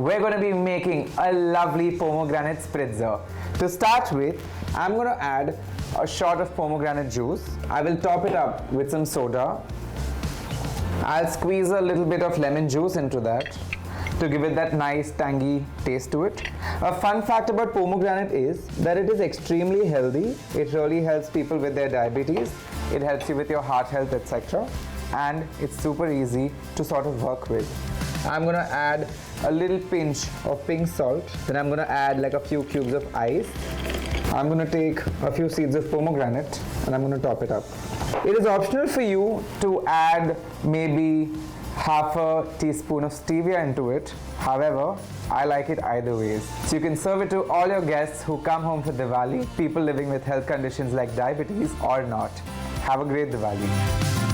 we're going to be making a lovely pomegranate spritzer. To start with, I'm going to add a shot of pomegranate juice. I will top it up with some soda. I'll squeeze a little bit of lemon juice into that to give it that nice tangy taste to it. A fun fact about pomegranate is that it is extremely healthy. It really helps people with their diabetes. It helps you with your heart health, etc. And it's super easy to sort of work with. I'm gonna add a little pinch of pink salt. Then I'm gonna add like a few cubes of ice. I'm gonna take a few seeds of pomegranate and I'm gonna top it up. It is optional for you to add maybe half a teaspoon of stevia into it. However, I like it either ways. So you can serve it to all your guests who come home for Diwali, people living with health conditions like diabetes or not. Have a great Diwali.